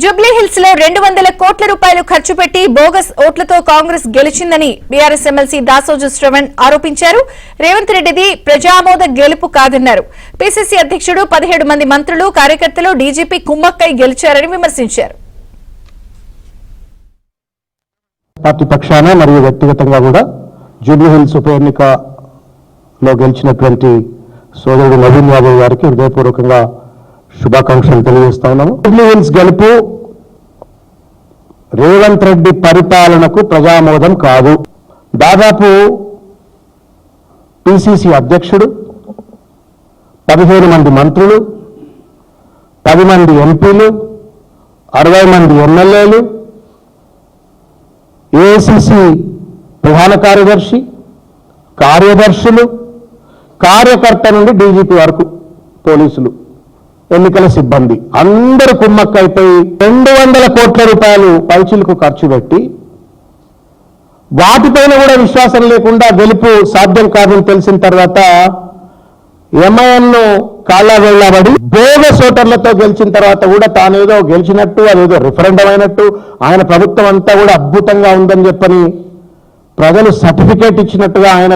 Jubilee hills లో 200 కోట్ల రూపాయలు ఖర్చు పెట్టి బోగస్ ఓట్లతో కాంగ్రెస్ గెలిచిందని బీఆర్ఎస్ ఎమ్మెల్సీ దాసోజు శ్రవణ్ ఆరోపించారు. రేవంత్ రెడ్డిది ప్రజామోద గెలుపు కాదన్నారు. పీసీసీ అధ్యక్షుడు 17 మంది మంత్రులు కార్యకర్తలు డీజీపీ కుమ్మక్కై గెలిచారని విమర్శించారు. పార్టీ పక్షాన మరియు వ్యక్తిగతంగా కూడా జూబ్లీ హిల్స్ ఉప ఎన్నికలో గెలిచినటువంటి సోదరుడు నవీన్ యాదవ్ గారికి హృదయపూర్వకంగా శుభాకాంక్షలు తెలియజేస్తా ఉన్నాము. జూబ్లీ హిల్స్ గెలుపు రేవంత్ రెడ్డి పరిపాలనకు ప్రజామోదం కాదు. దాదాపు పిసిసి అధ్యక్షుడు, 15 మంది మంత్రులు, 10 మంది ఎంపీలు, 60 మంది ఎమ్మెల్యేలు, ఏఐసిసి ప్రధాన కార్యదర్శి, కార్యదర్శులు, కార్యకర్త నుండి డీజీపీ వరకు పోలీసులు, ఎన్నికల సిబ్బంది అందరూ కుమ్మక్కైపోయి 200 కోట్ల రూపాయలు పైచిలకు ఖర్చు పెట్టి వాటిపైన కూడా విశ్వాసం లేకుండా గెలుపు సాధ్యం కాదని తెలిసిన తర్వాత ఎంఐఎంను కాళ్ళ వెళ్ళబడి బోగస్ ఓటర్లతో గెలిచిన తర్వాత కూడా తానేదో గెలిచినట్టు, అదేదో రిఫరెండం అయినట్టు, ఆయన ప్రభుత్వం అంతా కూడా అద్భుతంగా ఉందని చెప్పని ప్రజలు సర్టిఫికేట్ ఇచ్చినట్టుగా ఆయన